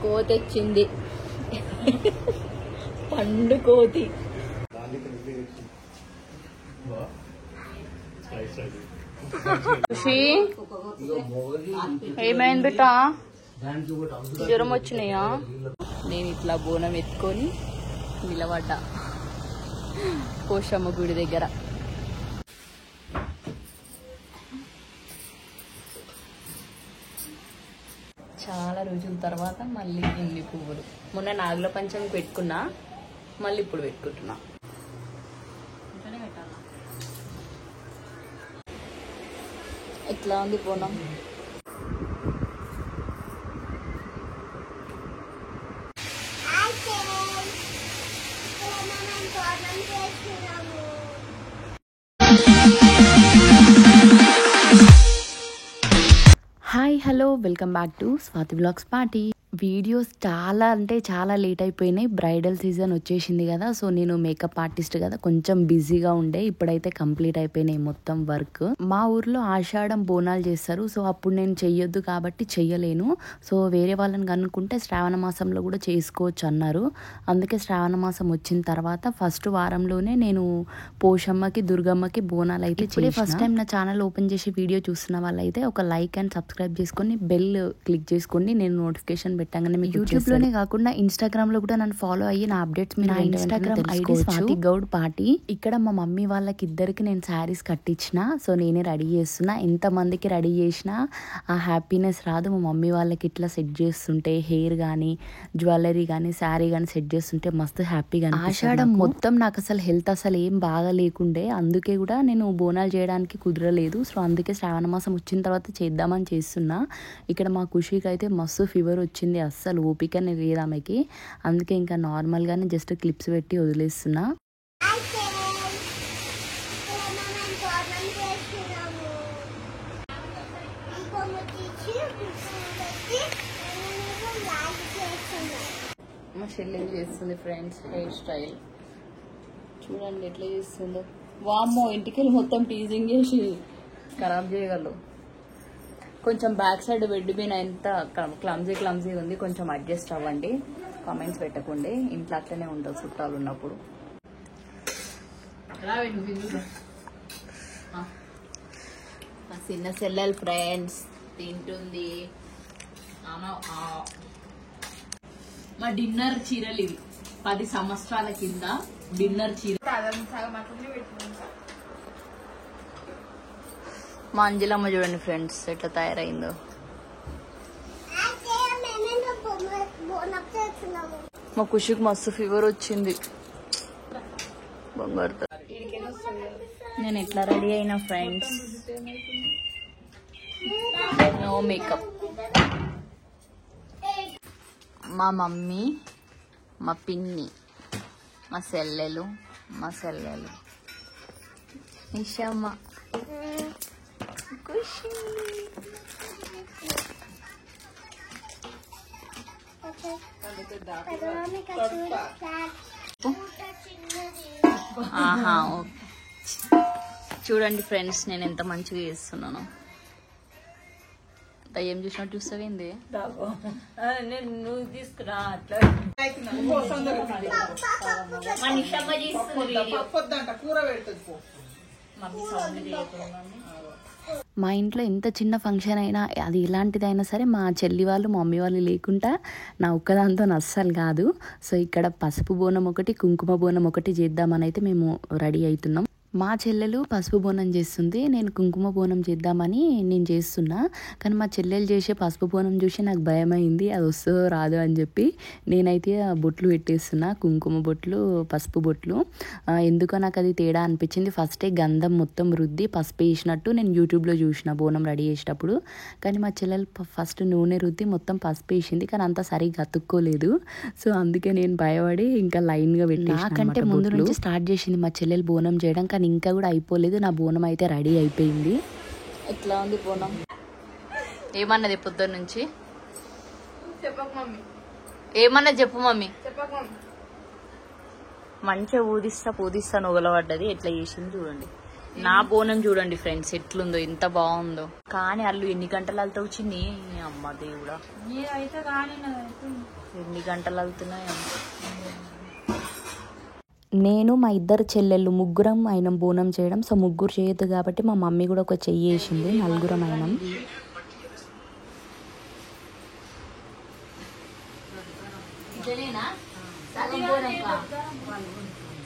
కోతి వచ్చింది. పండు కోతి. ఖుషి ఏమైంది బిడ్డా? జ్వరం వచ్చినాయా? నేను ఇట్లా బోనం ఎత్తుకొని నిలబడ్డా పోషమ్మ గుడి దగ్గర. చాలా రోజుల తర్వాత మళ్ళీ ఇన్ని పువ్వులు. మొన్న నాగుల పంచమి పెట్టుకున్నా, మళ్ళీ ఇప్పుడు పెట్టుకుంటున్నా. ఎట్లా ఉంది బోనం? Hi hello welcome back to Swathi vlogs party. Videos చాలా అంటే చాలా లేట్ అయిపోయినాయి. బ్రైడల్ సీజన్ వచ్చేసింది కదా, సో నేను మేకప్ ఆర్టిస్ట్ కదా, కొంచెం బిజీగా ఉండే. ఇప్పుడైతే కంప్లీట్ అయిపోయినాయి మొత్తం వర్క్. మా ఊర్లో ఆషాఢం బోనాలు చేస్తారు, సో అప్పుడు నేను చెయ్యొద్దు కాబట్టి చెయ్యలేను. సో వేరే వాళ్ళని కనుక్కుంటే శ్రావణ మాసంలో కూడా చేసుకోవచ్చు అన్నారు. అందుకే శ్రావణ మాసం వచ్చిన తర్వాత ఫస్ట్ వారంలోనే నేను పోషమ్మకి దుర్గమ్మకి బోనాలు అయితే ఇప్పుడే ఫస్ట్ టైం నా ఛానల్ ఓపెన్ చేసి వీడియో చూస్తున్న వాళ్ళైతే ఒక లైక్ అండ్ సబ్స్క్రైబ్ చేసుకొని బెల్ క్లిక్ చేసుకోండి. నేను నోటిఫికేషన్ పెట్టగానే మీకు యూట్యూబ్ లోనే కాకుండా ఇన్స్టాగ్రామ్ లో కూడా నన్ను ఫాలో అయ్యి నా అప్డేట్స్ మీరు Instagram ID Swathi Goud party. ఇక్కడ మా మమ్మీ వాళ్ళకి ఇద్దరికి నేను శారీస్ కట్టించిన, సో నేనే రెడీ చేస్తున్నా. ఎంత మందికి రెడీ చేసినా ఆ హ్యాపీనెస్ రాదు. మా మమ్మీ వాళ్ళకి ఇట్లా సెట్ చేస్తుంటే హెయిర్ కానీ జ్యువెలరీ కానీ శారీ కానీ సెట్ చేస్తుంటే మస్తు హ్యాపీగా. ఆషాఢం మొత్తం నాకు అసలు హెల్త్ అసలు ఏం బాగా లేకుండే, అందుకే కూడా నేను బోనాలు చేయడానికి కుదరలేదు. సో అందుకే శ్రావణ మాసం వచ్చిన తర్వాత చేద్దామని చేస్తున్నా. ఇక్కడ మా ఖుషికి అయితే మస్తు ఫీవర్ వచ్చింది, అస్సలు ఓపికనే లేదు ఆమెకి. అందుకే ఇంకా నార్మల్గానే జస్ట్ క్లిప్స్ పెట్టి వదిలేస్తున్నా. మా చెల్లి చేస్తుంది ఫ్రెండ్స్ హెయిర్ స్టైల్ చూడండి ఎట్లా చేస్తుందో. వామ్మో, ఇంటికెళ్ళి మొత్తం టీజింగ్ చేసి ఖరాబ్ చేయగలరు. కొంచెం బ్యాక్ సైడ్ వెడ్డిపోయిన ఎంత క్లమ్జీ ఉంది, కొంచెం అడ్జస్ట్ అవ్వండి. కామెంట్స్ పెట్టకండి, ఇంట్లో అట్లనే ఉంటుంది చుట్టాలు ఉన్నప్పుడు. మా చిన్న సెల్లెల్ ఫ్రెండ్స్ తింటుంది. మా డిన్నర్ చీరలు ఇవి 10 సంవత్సరాల కింద డిన్నర్ చీర. మా అంజలమ్మ చూడండి ఫ్రెండ్స్ ఎట్లా తయారైందో. మా ఖుషికి మస్తు ఫీవర్ వచ్చింది. బంగారు నేను ఎట్లా రెడీ అయినా ఫ్రెండ్స్, నో మేకప్. మా మమ్మీ, మా పిన్ని, మా సెల్లెలు నిషమ్మ, ఖుషి. ఆహా, చూడండి ఫ్రెండ్స్ నేను ఎంత మంచిగా చేస్తున్నాను. ఏం చూసినట్టు చూస్తావేంది? నువ్వు తీసుకురా అట్లా. మా ఇంట్లో ఎంత చిన్న ఫంక్షన్ అయినా, అది ఇలాంటిదైనా సరే మా చెల్లి వాళ్ళు మా మమ్మీ వాళ్ళు లేకుండా నా ఒక్కదాంతో అస్సలు కాదు. సో ఇక్కడ పసుపు బోనం ఒకటి కుంకుమ బోనం ఒకటి చేద్దామని అయితే మేము రెడీ అవుతున్నాం. మా చెల్లెలు పసుపు బోనం చేస్తుంది, నేను కుంకుమ బోనం చేద్దామని నేను చేస్తున్నా. కానీ మా చెల్లెలు చేసే పసుపు బోనం చూసి నాకు భయమైంది, అది వస్తుందో రాదో అని చెప్పి నేనైతే బొట్లు పెట్టేస్తున్నా, కుంకుమ బొట్లు పసుపు బొట్లు. ఎందుకో నాకు అది తేడా అనిపించింది. ఫస్టే గంధం మొత్తం రుద్ది పసుపు వేసినట్టు నేను యూట్యూబ్లో చూసిన బోనం రెడీ చేసేటప్పుడు. కానీ మా చెల్లెలు ఫస్ట్ నూనె రుద్ది మొత్తం పసుపు వేసింది, కానీ అంత సరిగ్గా అతుక్కోలేదు. సో అందుకే నేను భయపడి ఇంకా లైన్గా పెట్టి, నాకంటే ముందు నుంచి స్టార్ట్ చేసింది మా చెల్లెలు బోనం చేయడం, కానీ ఇంకా కూడా అయిపోలేదు. నా బోనం అయితే రెడీ అయిపోయింది. ఎట్లా ఉంది బోనం? ఏమన్నది పొద్దున్న నుంచి? ఏమన్నది చెప్పు మమ్మీ. మంచిగా పూదిస్తా నొగలబడ్డది. ఎట్లా చేసింది చూడండి. నా బోనం చూడండి ఫ్రెండ్స్ ఎట్లుందో, ఎంత బాగుందో. కానీ వాళ్ళు ఎన్ని గంటలు వెళ్తా వచ్చింది అమ్మ దేవుడా, ఎన్ని గంటలు వెళ్తున్నాయి. నేను మా ఇద్దరు చెల్లెళ్ళు ముగ్గురం అయినం బోనం చేయడం. సో ముగ్గురు చేయొద్దు కాబట్టి మా మమ్మీ కూడా ఒక చెయ్యి వేసింది, నలుగురం అయినం.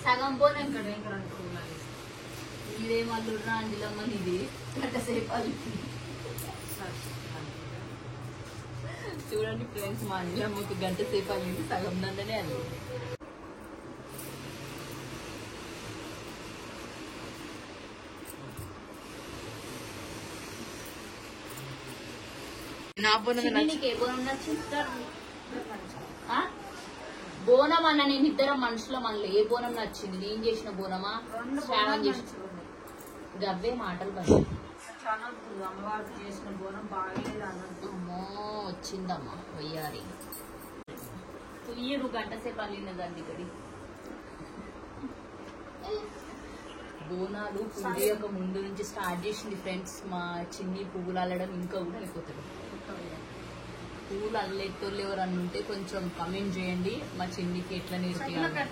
సగం బోనం ఇదేమల్లురా అండిలమ్మ ఇది గంట సేపు చూడండి ఫ్రెండ్స్, మా అండిలమ్మకు గంట సేపు అయింది, సగం దండనే అది. నా బోనం నీకు ఏ బోనం నచ్చింది? బోనం అన్న నేను ఇద్దరం మనుషుల మనలో ఏ బోనం నచ్చింది? నేను చేసిన బోనమా శ్రావణ్ చేసిన? గవ్వే మాటలు పడి అమ్మో వచ్చిందమ్మా వయ్యారి తుయ్యరు గంట సేపు అల్లినదండి ఇక్కడి బోనాలు. పూజ యొక్క ముందు నుంచి స్టార్ట్ చేసింది ఫ్రెండ్స్. మా చిన్ని పువ్వులు అల్లడం ఇంకా కూడా అయిపోతుంది. పువ్వులు అల్లేటోళ్ళు ఎవరన్నా ఉంటే కొంచెం కమెంట్ చేయండి, మా చిన్నికి ఎట్లా నేర్పియాలి.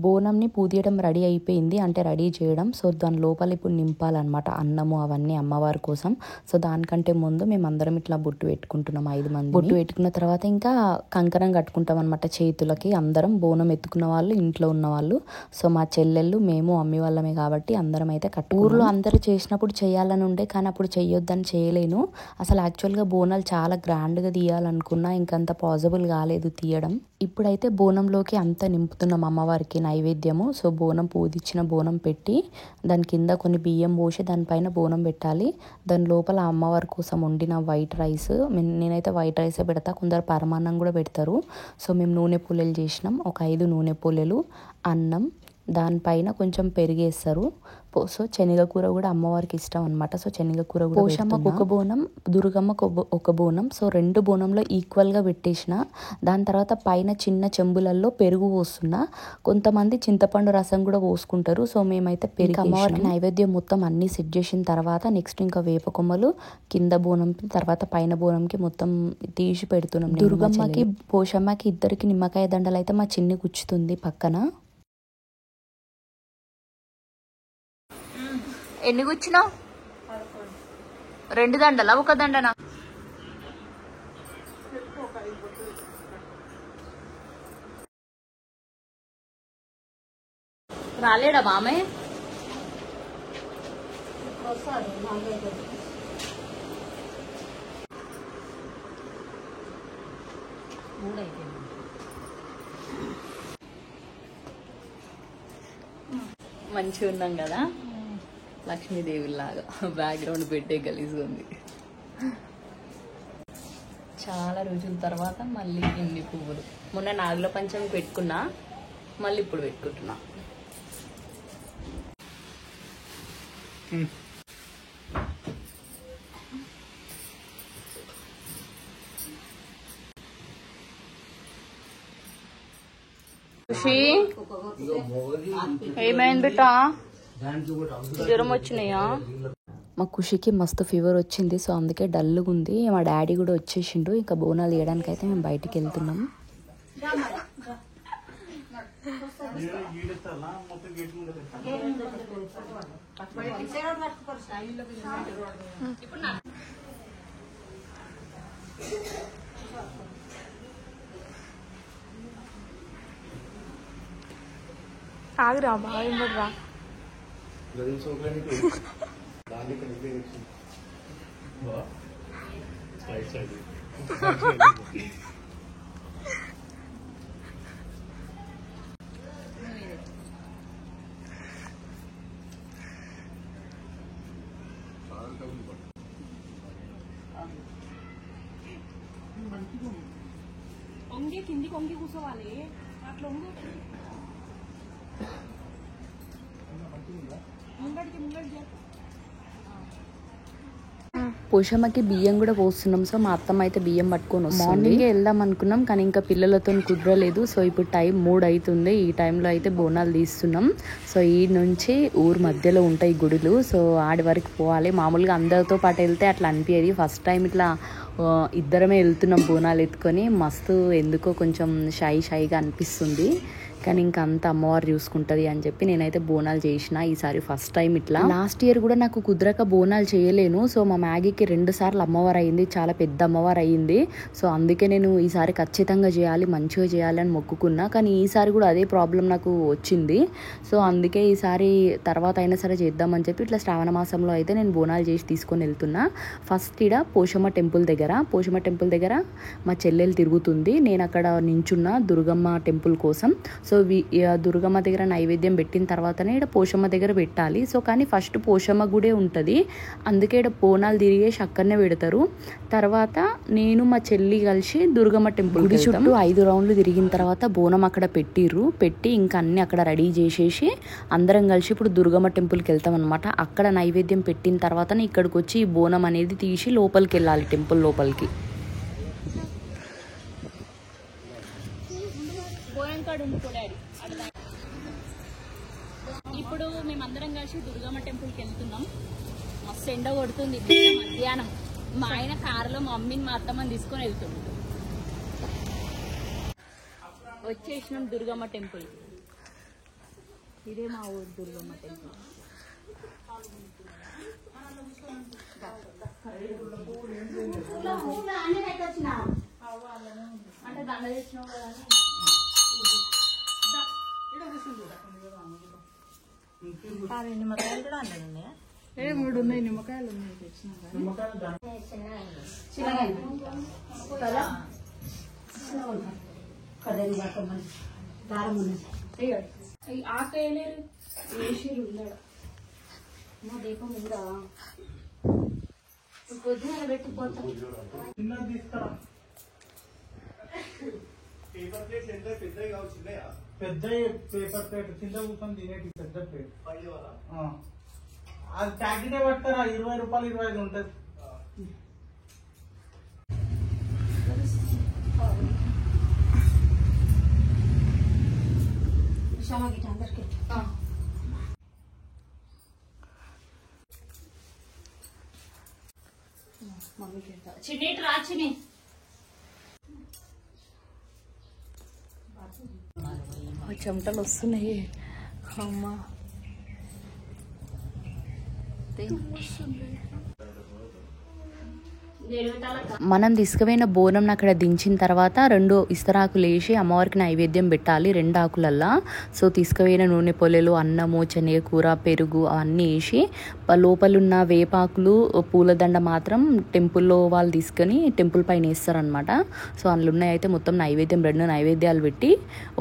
బోనంని పూదియడం రెడీ అయిపోయింది, అంటే రెడీ చేయడం. సో దాని లోపల ఇప్పుడు నింపాలన్నమాట అన్నము అవన్నీ అమ్మవారి కోసం. సో దానికంటే ముందు మేమందరం ఇట్లా బొట్టు పెట్టుకుంటున్నాం, 5 మంది. బొట్టు పెట్టుకున్న తర్వాత ఇంకా కంకణం కట్టుకుంటాం అనమాట చేతులకి. అందరం బోనం ఎత్తుకున్న వాళ్ళు, ఇంట్లో ఉన్న వాళ్ళు. సో మా చెల్లెళ్ళు మేము అమ్మి వాళ్ళమే కాబట్టి అందరం అయితే ఊర్లో అందరూ చేసినప్పుడు చేయాలని ఉండే, కానీ అప్పుడు చెయ్యొద్దని చేయలేను. అసలు యాక్చువల్గా బోనాలు చాలా గ్రాండ్గా తీయాలనుకున్నా, ఇంకంత పాసిబుల్ కాలేదు తీయడం. ఇప్పుడైతే బోనంలోకి అంతా నింపుతున్నాం అమ్మవారికి నైవేద్యము. సో బోనం పూదిచ్చిన బోనం పెట్టి దాని కింద కొన్ని బియ్యం పోసి దానిపైన బోనం పెట్టాలి. దాని లోపల అమ్మవారి కోసం వండిన వైట్ రైస్, నేనైతే వైట్ రైసే పెడతా, కొందరు పరమాన్నం కూడా పెడతారు. సో మేము నూనె పూలెలు చేసినాం, ఒక 5 నూనె పూలెలు, అన్నం, దానిపైన కొంచెం పెరిగేస్తారు. సో శనగకూర కూడా అమ్మవారికి ఇష్టం అనమాట. సో శనగకూర కూడా, పోషమ్మకు ఒక బోనం, దుర్గమ్మకు ఒక బోనం. సో 2 బోనంలో ఈక్వల్గా పెట్టేసిన. దాని తర్వాత పైన చిన్న చెంబులలో పెరుగు పోస్తున్నా. కొంతమంది చింతపండు రసం కూడా పోసుకుంటారు. సో మేమైతే పెరుగు, అమ్మవారికి నైవేద్యం మొత్తం అన్ని సెట్ చేసిన తర్వాత నెక్స్ట్ ఇంకా వేప కొమ్మలు కింద బోనం, తర్వాత పైన బోనంకి మొత్తం తీసి పెడుతున్నాం. దుర్గమ్మకి పోషమ్మకి ఇద్దరికి నిమ్మకాయ దండలు అయితే మా చిన్ని గుచ్చుతుంది పక్కన. ఎన్ని కూర్చున్నావు? 2 దండలా, 1 దండనా? రాలేడా మామయ్య? మంచిగా ఉన్నాం కదా లక్ష్మీదేవి లాగా. బ్యాక్గ్రౌండ్ పెట్టే గలీజ్గా ఉంది. చాలా రోజుల తర్వాత మళ్ళీ ఇన్ని పువ్వులు. మొన్న నాగుల పంచమి పెట్టుకున్నా, మళ్ళీ ఇప్పుడు పెట్టుకుంటున్నా. ఖుషి ఏమైంది బిడ్డ? జ్వరం వచ్చినాయా? మా ఖుషికి మస్తు ఫీవర్ వచ్చింది. సో అందుకే డల్గా ఉంది. మా డాడీ కూడా వచ్చేసిండు. ఇంకా బోనాలు వేయడానికి అయితే మేము బయటికి వెళ్తున్నాం. ఆగురా బాగా కొంగి కింది కొంగి కూర్చోవాలి అట్లా పోషమ్మకి బియ్యం కూడా పోస్తున్నాం. సో మా అత్తమ్మ అయితే బియ్యం పట్టుకొని వస్తుంది. మార్నింగే వెళ్దాం అనుకున్నాం కానీ ఇంకా పిల్లలతో కుదరలేదు. సో ఇప్పుడు టైం 3 అవుతుంది. ఈ టైంలో అయితే బోనాలు తీస్తున్నాం. సో ఈ నుంచి ఊరు మధ్యలో ఉంటాయి గుడులు. సో ఆడి వరకు పోవాలి. మామూలుగా అందరితో పాటు వెళ్తే అట్లా అనిపించేది. ఫస్ట్ టైం ఇట్లా ఇద్దరమే వెళ్తున్నాం బోనాలు ఎత్తుకొని. మస్తు ఎందుకో కొంచెం షైగా అనిపిస్తుంది. కానీ ఇంకా అంత అమ్మవారు చూసుకుంటుంది అని చెప్పి నేనైతే బోనాలు చేసిన ఈసారి ఫస్ట్ టైం ఇట్లా. లాస్ట్ ఇయర్ కూడా నాకు కుదరక బోనాలు చేయలేను. సో మా మ్యాగీకి 2 సార్లు అమ్మవారు అయ్యింది. చాలా పెద్ద అమ్మవారు అయ్యింది. సో అందుకే నేను ఈసారి ఖచ్చితంగా చేయాలి, మంచిగా చేయాలి అని మొక్కుకున్నా. కానీ ఈసారి కూడా అదే ప్రాబ్లం నాకు వచ్చింది. సో అందుకే ఈసారి తర్వాత అయినా సరే చేద్దామని చెప్పి ఇట్లా శ్రావణ మాసంలో అయితే నేను బోనాలు చేసి తీసుకొని వెళ్తున్నా. ఫస్ట్ ఇడ పోషమ్మ టెంపుల్ దగ్గర మా చెల్లెలు తిరుగుతుంది. నేను అక్కడ నించున్న దుర్గమ్మ టెంపుల్ కోసం. సో దుర్గమ్మ దగ్గర నైవేద్యం పెట్టిన తర్వాతనే ఇక్కడ పోషమ్మ దగ్గర పెట్టాలి. సో కానీ ఫస్ట్ పోషమ్మ గుడే ఉంటుంది. అందుకే ఇక్కడ బోనాలు తిరిగేసి అక్కడనే పెడతారు. తర్వాత నేను మా చెల్లి కలిసి దుర్గమ్మ టెంపుల్ గుడి చుట్టూ 5 రౌండ్లు తిరిగిన తర్వాత బోనం అక్కడ పెట్టి ఇంకా అన్ని అక్కడ రెడీ చేసేసి అందరం కలిసి ఇప్పుడు దుర్గమ్మ టెంపుల్కి వెళ్తాం అనమాట. అక్కడ నైవేద్యం పెట్టిన తర్వాతనే ఇక్కడికి వచ్చి ఈ బోనం అనేది తీసి లోపలికి వెళ్ళాలి, టెంపుల్ లోపలికి. ఇప్పుడు మేమందరం కలిసి దుర్గమ్మ టెంపుల్కి వెళ్తున్నాం. మస్తు ఎండ కొడుతుంది మధ్యాహ్నం. మా ఆయన కారులో మా మమ్మీని మా అత్తమ్మని తీసుకొని వెళ్తున్నాం. వచ్చేసినాం దుర్గమ్మ టెంపుల్. ఇదే మా ఊరు దుర్గమ్మ టెంపుల్. అంటే దండ తెచ్చినావు కదా. నిమ్మకాయలు కూడా అన్నీ ఉన్నాయా? 3 ఉన్నాయి. నిమ్మకాయలు ఉన్నాయి. ఆకేయలేరు వేసిరు ఉన్నాడు. మా దీపం ఉందా పొద్దున పెట్టిపోతా. పెద్ద పేపర్ ప్లేట్ కింద కూర్చొని తినేటి పెద్ద ప్లేట్. అది ప్యాకెటే పడతారా? 20 రూపాయలు 25 ఉంటుంది. చిన్నీటి రాచిని చెమటలు వస్తున్నాయి. అమ్మా మనం తీసుకుపోయిన బోనం అక్కడ దించిన తర్వాత 2 ఇస్తరాకులు వేసి అమ్మవారికి నైవేద్యం పెట్టాలి 2 ఆకులల్లా. సో తీసుకుపోయిన నూనె పొలెలు, అన్నము, శనగకూర, పెరుగు అవన్నీ వేసి లోపలున్న వేపాకులు, పూలదండ మాత్రం టెంపుల్లో వాళ్ళు తీసుకొని టెంపుల్ పైన వేస్తారనమాట. సో అందులో ఉన్నాయి అయితే మొత్తం నైవేద్యం 2 నైవేద్యాలు పెట్టి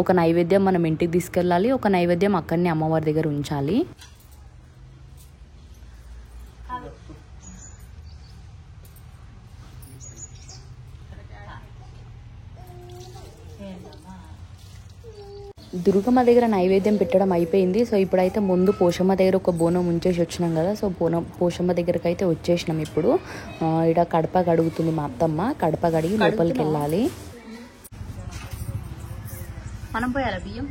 ఒక నైవేద్యం మనం ఇంటికి తీసుకెళ్ళాలి, ఒక నైవేద్యం అక్కడనే అమ్మవారి దగ్గర ఉంచాలి. దుర్గమ్మ దగ్గర నైవేద్యం పెట్టడం అయిపోయింది. సో ఇప్పుడైతే ముందు పోషమ్మ దగ్గర ఒక బోనం ఉంచేసి వచ్చినాం కదా. సో పోషమ్మ దగ్గరకు అయితే వచ్చేసినాం. ఇప్పుడు ఇక్కడ కడప కడుగుతుంది మా అత్తమ్మ. కడప కడిగి లోపలికి వెళ్ళాలి. మనం పోయాలా బియ్యం?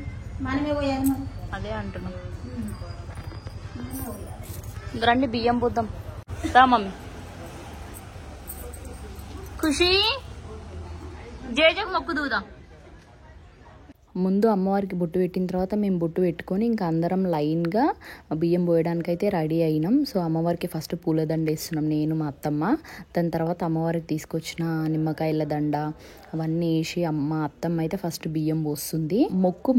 మనమే పోయాలి. అదే అంటున్నాం. రండి బియ్యం పోద్దాం. రా మమ్మీ. ఖుషి జేజకు మొక్కు దూదాం. ముందు అమ్మవారికి బొట్టు పెట్టిన తర్వాత మేము బొట్టు పెట్టుకొని ఇంకా అందరం లైన్గా బియ్యం పోయడానికైతే రెడీ అయినాం. సో అమ్మవారికి ఫస్ట్ పూలదండ వేస్తున్నాం నేను, మా అత్తమ్మ. దాని తర్వాత అమ్మవారికి తీసుకొచ్చిన నిమ్మకాయల దండ అవన్నీ వేసి మా అత్తమ్మ అయితే ఫస్ట్ బియ్యం పోస్తుంది.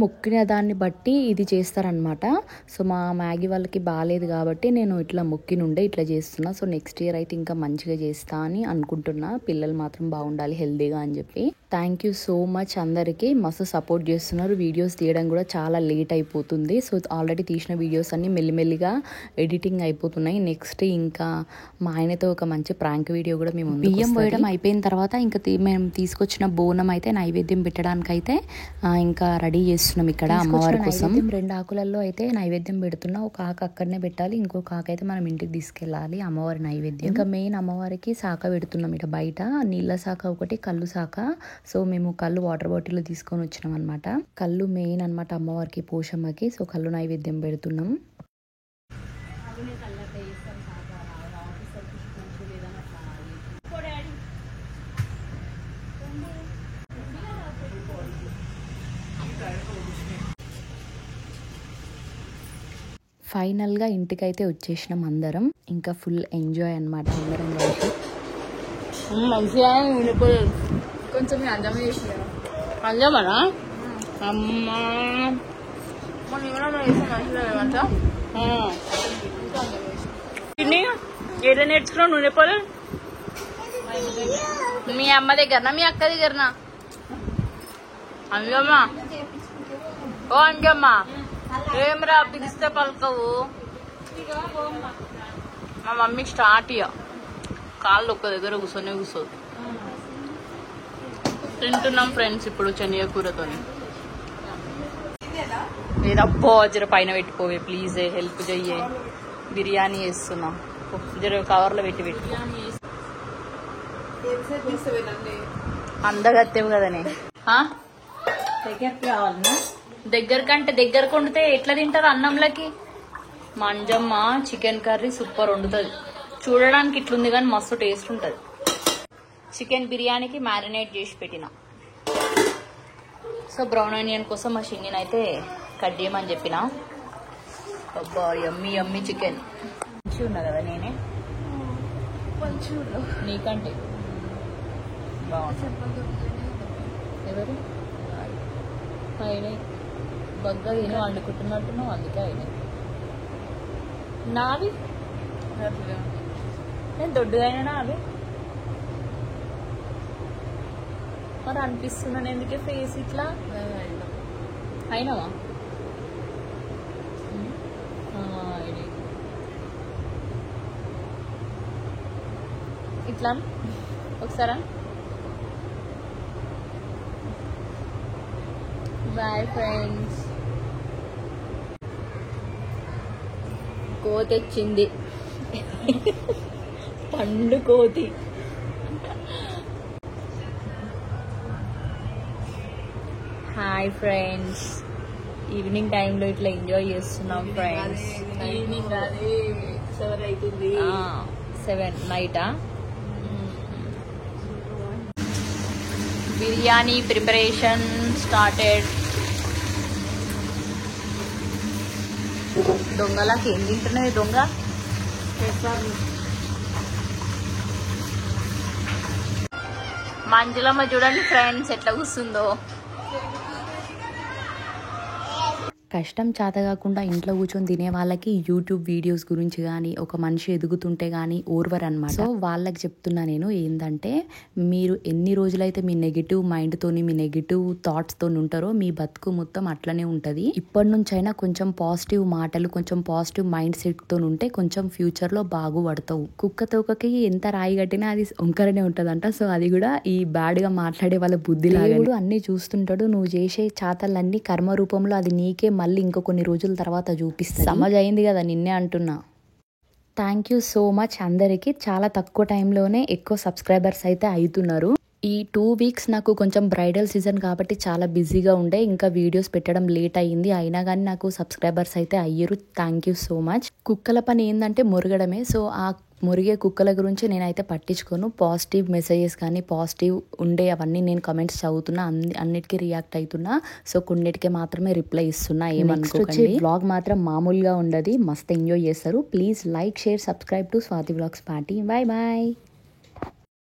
మొక్కిన దాన్ని బట్టి ఇది చేస్తారనమాట. సో మా మ్యాగీ వాళ్ళకి బాగాలేదు కాబట్టి నేను ఇట్లా మొక్కినుండే ఇట్లా చేస్తున్నా. సో నెక్స్ట్ ఇయర్ అయితే ఇంకా మంచిగా చేస్తా అని అనుకుంటున్నా. పిల్లలు మాత్రం బాగుండాలి హెల్దీగా అని చెప్పి. థ్యాంక్ యూ సో మచ్ అందరికీ, మస్తు సపోర్ట్ చేస్తున్నారు. వీడియోస్ తీయడం కూడా చాలా లేట్ అయిపోతుంది. సో ఆల్రెడీ తీసిన వీడియోస్ అన్నీ మెల్లిమెల్లిగా ఎడిటింగ్ అయిపోతున్నాయి. నెక్స్ట్ ఇంకా మా ఆయనతో ఒక మంచి ప్రాంక్ వీడియో కూడా మేము బియ్యం వేయడం అయిపోయిన తర్వాత ఇంకా మేము తీసుకొచ్చిన బోనం అయితే నైవేద్యం పెట్టడానికైతే ఇంకా రెడీ చేస్తున్నాం ఇక్కడ అమ్మవారి కోసం. 2 ఆకులలో అయితే నైవేద్యం పెడుతున్నా. ఒక ఆకు అక్కడనే పెట్టాలి, ఇంకొక ఆకు అయితే మనం ఇంటికి తీసుకెళ్ళాలి అమ్మవారి నైవేద్యం. ఇంకా మెయిన్ అమ్మవారికి శాఖ పెడుతున్నాం ఇక బయట, నీళ్ళ శాఖ ఒకటి, కళ్ళు శాఖ. సో మేము కళ్ళు వాటర్ బాటిల్ తీసుకొని వచ్చినాం అనమాట. కళ్ళు మెయిన్ అనమాట అమ్మవారికి, పోషమ్మకి. సో కళ్ళు నైవేద్యం పెడుతున్నాం. ఫైనల్గా ఇంటికైతే వచ్చేసినాం అందరం. ఇంకా ఫుల్ ఎంజాయ్ అనమాట అందరం కలిసి. మంచిగా కొంచెం అందమే చేసిన అంజమనా అమ్మా మొన్న ఏమైనా చేసిన మంచిగా ఏమంటా ఎట్లా నేర్చుకున్నావు నూనె పొలం? మీ అమ్మ దగ్గరనా మీ అక్క దగ్గరనా? అంజమ్మ ఓ అంజమ్మ ఏమరా పిలిస్తే పలకవు? మా మమ్మీకి స్టార్ట్ ఇయ్య, కాళ్ళు ఒక్క దగ్గర కూర్చోదు. తింటున్నాం ఫ్రెండ్స్ ఇప్పుడు శనగ కూరతో. లేదబ్బో జర పైన పెట్టిపోవే ప్లీజ్, హెల్ప్ చెయ్యే. బిర్యానీ వేస్తున్నాం, జర కవర్లో పెట్టి అందగత్తేవు కదనే. దగ్గర కంటే దగ్గర కొండితే ఎట్లా తింటారు అన్నంలోకి? మంజమ్మ చికెన్ కర్రీ సూపర్ వండుతుంది. చూడడానికి ఇట్లుంది కానీ మస్తు టేస్ట్ ఉంటుంది. చికెన్ బిర్యానీకి మ్యారినేట్ చేసి పెట్టిన. సో బ్రౌన్ ఆనియన్ కోసం మా షింగిని అయితే కట్ చేయమని చెప్పిన. అబ్బా యమ్మీ యమ్మీ చికెన్. మంచిగా ఉన్నా కదా నేనే నీకంటే బాగుంది. ఎవరు అయినాయి బగ్గా తిని వండుకుంటున్నట్టున్నావు, అందుకే అయినాయి. నావి నేను దొడ్డుగా అయినా అవి మరి అనిపిస్తున్నాను ఎందుకే ఫేస్ ఇట్లా అయినావా? ఇట్లా ఒకసారా బాయ్ ఫ్రెండ్స్. కోతి వచ్చింది, పండు కోతి. హాయ్ ఫ్రెండ్స్, ఈవినింగ్ టైంలో ఇట్లా ఎంజాయ్ చేస్తున్నాం ఫ్రెండ్స్. ఈవినింగ్ 7 అవుతుంది. 7 నైటా? Biryani preparation started. దొంగలాకి ఏం తింటున్నది దొంగ? మంజులమ్మ చూడండి ఫ్రెండ్స్ ఎట్లా కూర్చుందో. కష్టం చేత కాకుండా ఇంట్లో కూర్చొని తినే వాళ్ళకి యూట్యూబ్ వీడియోస్ గురించి కానీ ఒక మనిషి ఎదుగుతుంటే కానీ ఓర్వర్ అనమాట. సో వాళ్ళకి చెప్తున్నా నేను ఏంటంటే, మీరు ఎన్ని రోజులైతే మీ నెగిటివ్ మైండ్తోని మీ నెగిటివ్ థాట్స్తో ఉంటారో మీ బతుకు మొత్తం అట్లనే ఉంటుంది. ఇప్పటి నుంచైనా కొంచెం పాజిటివ్ మాటలు, కొంచెం పాజిటివ్ మైండ్ సెట్తో ఉంటే కొంచెం ఫ్యూచర్లో బాగుపడతావు. కుక్క తోకకి ఎంత రాయి కట్టినా అది వంకరనే ఉంటుందంట. సో అది కూడా ఈ బ్యాడ్గా మాట్లాడే వాళ్ళ బుద్ధిలాగా. అన్నీ చూస్తుంటాడు, నువ్వు చేసే చాతలన్నీ కర్మ రూపంలో అది నీకే మళ్ళీ ఇంకో కొన్ని రోజుల తర్వాత చూపిస్తా. సమజ్ అయింది కదా, నిన్నే అంటున్నా. థ్యాంక్ యూ సో మచ్ అందరికీ. చాలా తక్కువ టైంలోనే ఎక్కువ సబ్స్క్రైబర్స్ అయితే అవుతున్నారు. ఈ 2 వీక్స్ నాకు కొంచెం బ్రైడల్ సీజన్ కాబట్టి చాలా బిజీగా ఉండే, ఇంకా వీడియోస్ పెట్టడం లేట్ అయ్యింది. అయినా కానీ నాకు సబ్స్క్రైబర్స్ అయితే అయ్యారు. Thank you so much. కుక్కల పని ఏంటంటే మురగడమే. సో ఆ మురిగే కుక్కల గురించి నేనైతే పట్టించుకోను. పాజిటివ్ మెసేజెస్ కానీ పాజిటివ్ ఉండే అవన్నీ నేను కమెంట్స్ చదువుతున్నా, అన్నిటికీ రియాక్ట్ అవుతున్నా. సో కొన్నిటికి మాత్రమే రిప్లై ఇస్తున్నా, ఏమనుకోకండి. వ్లాగ్ మాత్రం మామూలుగా ఉండదు, మస్తు ఎంజాయ్ చేస్తారు. Please like, share, subscribe to Swathi vlogs party. Bye bye.